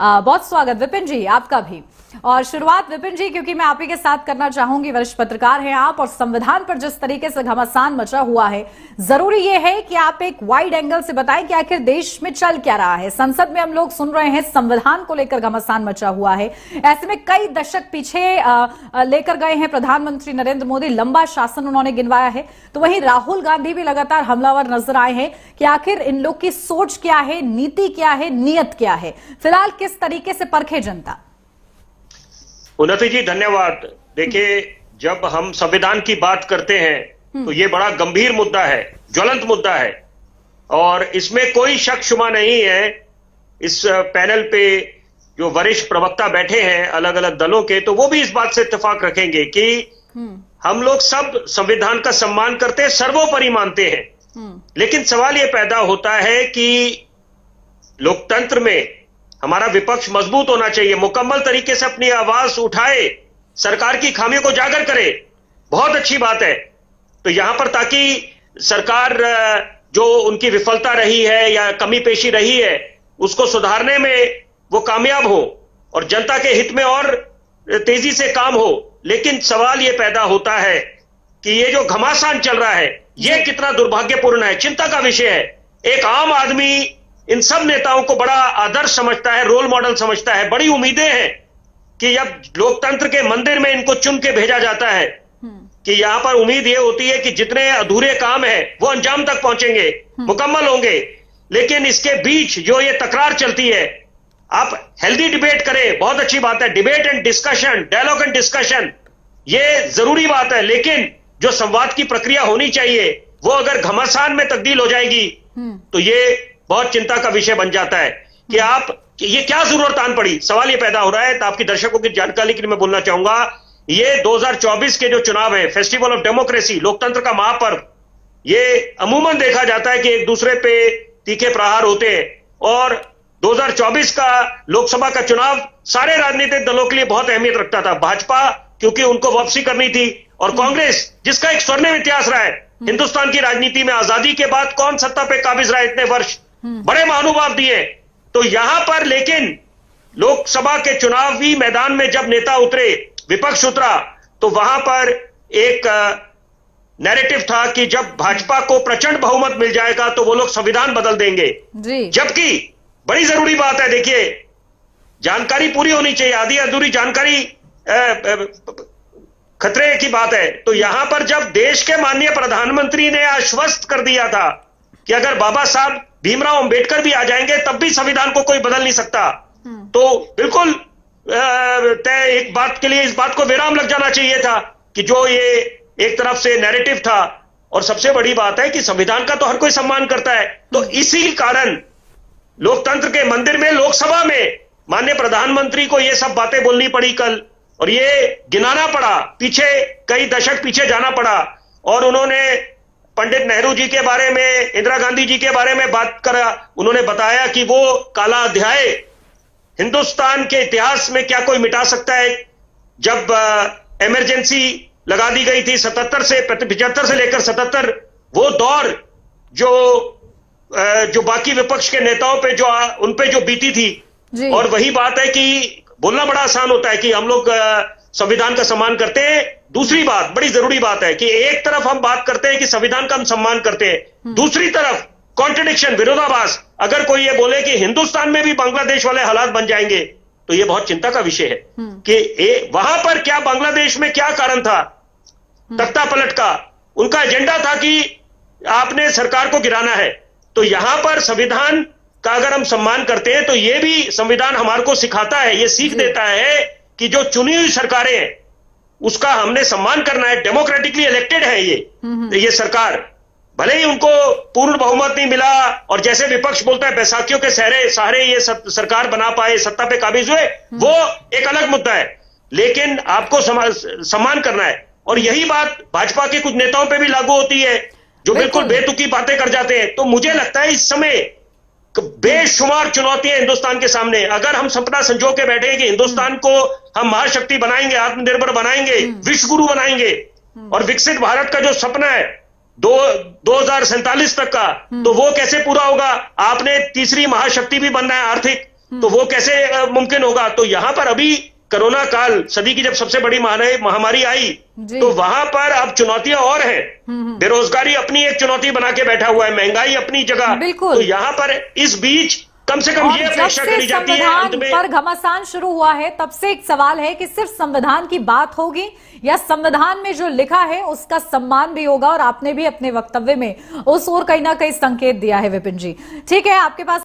बहुत स्वागत विपिन जी आपका भी। और शुरुआत विपिन जी, क्योंकि मैं आप ही के साथ करना चाहूंगी, वरिष्ठ पत्रकार हैं आप, और संविधान पर जिस तरीके से घमासान मचा हुआ है, जरूरी ये है कि आप एक वाइड एंगल से बताएं कि आखिर देश में चल क्या रहा है। संसद में हम लोग सुन रहे हैं संविधान को लेकर घमासान मचा हुआ है। ऐसे में कई दशक पीछे लेकर गए हैं प्रधानमंत्री नरेंद्र मोदी, लंबा शासन उन्होंने गिनवाया है। तो वहीं राहुल गांधी भी लगातार हमलावर नजर आए हैं कि आखिर इन लोग की सोच क्या है, नीति क्या है, नियत क्या है, फिलहाल किस तरीके से परखे जनता। उन्नति जी धन्यवाद। देखिए, जब हम संविधान की बात करते हैं तो ये बड़ा गंभीर मुद्दा है, ज्वलंत मुद्दा है, और इसमें कोई शक शुबा नहीं है। इस पैनल पे जो वरिष्ठ प्रवक्ता बैठे हैं अलग अलग दलों के, तो वो भी इस बात से इत्तेफाक रखेंगे कि हम लोग सब संविधान का सम्मान करते हैं, सर्वोपरि मानते हैं। लेकिन सवाल ये पैदा होता है कि लोकतंत्र में हमारा विपक्ष मजबूत होना चाहिए, मुकम्मल तरीके से अपनी आवाज उठाए, सरकार की खामियों को उजागर करे। बहुत अच्छी बात है। तो यहां पर ताकि सरकार जो उनकी विफलता रही है या कमी पेशी रही है उसको सुधारने में वो कामयाब हो और जनता के हित में और तेजी से काम हो। लेकिन सवाल ये पैदा होता है कि ये जो घमासान चल रहा है ये कितना दुर्भाग्यपूर्ण है, चिंता का विषय है। एक आम आदमी इन सब नेताओं को बड़ा आदर्श समझता है, रोल मॉडल समझता है, बड़ी उम्मीदें हैं कि जब लोकतंत्र के मंदिर में इनको चुन के भेजा जाता है कि यहां पर उम्मीद यह होती है कि जितने अधूरे काम है वो अंजाम तक पहुंचेंगे, मुकम्मल होंगे। लेकिन इसके बीच जो ये तकरार चलती है, आप हेल्दी डिबेट करें, बहुत अच्छी बात है, debate and discussion, dialogue and discussion, ये जरूरी बात है। लेकिन जो संवाद की प्रक्रिया होनी चाहिए वो अगर घमासान में तब्दील हो जाएगी तो ये बहुत चिंता का विषय बन जाता है कि ये क्या जरूरत आन पड़ी। सवाल ये पैदा हो रहा है। तो आपकी दर्शकों की जानकारी के लिए मैं बोलना चाहूंगा, ये 2024 के जो चुनाव है, फेस्टिवल ऑफ डेमोक्रेसी, लोकतंत्र का महापर्व, ये अमूमन देखा जाता है कि एक दूसरे पे तीखे प्रहार होते हैं। और 2024 का लोकसभा का चुनाव सारे राजनीतिक दलों के लिए बहुत अहमियत रखता था। भाजपा क्योंकि उनको वापसी करनी थी, और कांग्रेस जिसका एक स्वर्णिम इतिहास रहा है हिंदुस्तान की राजनीति में, आजादी के बाद कौन सत्ता पे काबिज रहा इतने वर्ष, बड़े महानुभाव दिए। तो यहां पर लेकिन लोकसभा के चुनावी मैदान में जब नेता उतरे, विपक्ष उतरा, तो वहां पर एक नैरेटिव था कि जब भाजपा को प्रचंड बहुमत मिल जाएगा तो वो लोग संविधान बदल देंगे। जबकि बड़ी जरूरी बात है, देखिए, जानकारी पूरी होनी चाहिए, आधी अधूरी जानकारी खतरे की बात है। तो यहां पर जब देश के माननीय प्रधानमंत्री ने आश्वस्त कर दिया था कि अगर बाबा साहब भीमराव अंबेडकर भी आ जाएंगे तब भी संविधान को कोई बदल नहीं सकता, तो बिल्कुल एक बात के लिए इस बात को विराम लग जाना चाहिए था कि जो ये एक तरफ से नैरेटिव था। और सबसे बड़ी बात है कि संविधान का तो हर कोई सम्मान करता है। तो इसी कारण लोकतंत्र के मंदिर में, लोकसभा में माननीय प्रधानमंत्री को ये सब बातें बोलनी पड़ी कल, और ये गिनाना पड़ा, पीछे कई दशक पीछे जाना पड़ा। और उन्होंने पंडित नेहरू जी के बारे में, इंदिरा गांधी जी के बारे में बात करा। उन्होंने बताया कि वो काला अध्याय हिंदुस्तान के इतिहास में क्या कोई मिटा सकता है। जब इमरजेंसी लगा दी गई थी 75 से लेकर 77, वो दौर जो बाकी विपक्ष के नेताओं पे उन पे जो बीती थी। और वही बात है कि बोलना बड़ा आसान होता है कि हम लोग संविधान का सम्मान करते हैं। दूसरी बात, बड़ी जरूरी बात है कि एक तरफ हम बात करते हैं कि संविधान का हम सम्मान करते हैं, दूसरी तरफ कॉन्ट्रडिक्शन, विरोधाभास, अगर कोई ये बोले कि हिंदुस्तान में भी बांग्लादेश वाले हालात बन जाएंगे तो ये बहुत चिंता का विषय है कि वहां पर क्या, बांग्लादेश में क्या कारण था तख्ता पलट का। उनका एजेंडा था कि आपने सरकार को गिराना है। तो यहां पर संविधान का अगर हम सम्मान करते हैं तो ये भी संविधान हमारे को सिखाता है, ये सीख देता है कि जो चुनी हुई सरकारें हैं उसका हमने सम्मान करना है। डेमोक्रेटिकली इलेक्टेड है ये सरकार, भले ही उनको पूर्ण बहुमत नहीं मिला, और जैसे विपक्ष बोलता है बैसाखियों के सहारे ये सरकार बना पाए, सत्ता पे काबिज हुए, वो एक अलग मुद्दा है। लेकिन आपको सम्मान करना है। और यही बात भाजपा के कुछ नेताओं पे भी लागू होती है जो बिल्कुल बेतुकी बातें कर जाते हैं। तो मुझे लगता है इस समय बेशुमार चुनौतियां हिंदुस्तान के सामने। अगर हम सपना संजो के बैठे कि हिंदुस्तान को हम महाशक्ति बनाएंगे, आत्मनिर्भर बनाएंगे, विश्व गुरु बनाएंगे, और विकसित भारत का जो सपना है 2047 तक का, तो वो कैसे पूरा होगा। आपने तीसरी महाशक्ति भी बनना है आर्थिक, तो वो कैसे मुमकिन होगा? तो यहां पर अभी कोरोना काल, सदी की जब सबसे बड़ी महामारी आई, तो वहां पर अब चुनौतियां और हैं। बेरोजगारी अपनी एक चुनौती बना के बैठा हुआ है, महंगाई अपनी जगह। बिल्कुल। तो यहां पर इस बीच कम से कम ये अपेक्षा करी जाती है अंत में। पर घमासान शुरू हुआ है, तब से एक सवाल है कि सिर्फ संविधान की बात होगी या संविधान में जो लिखा है उसका सम्मान भी होगा, और आपने भी अपने वक्तव्य में उस ओर कहीं ना कहीं संकेत दिया है विपिन जी। ठीक है, आपके पास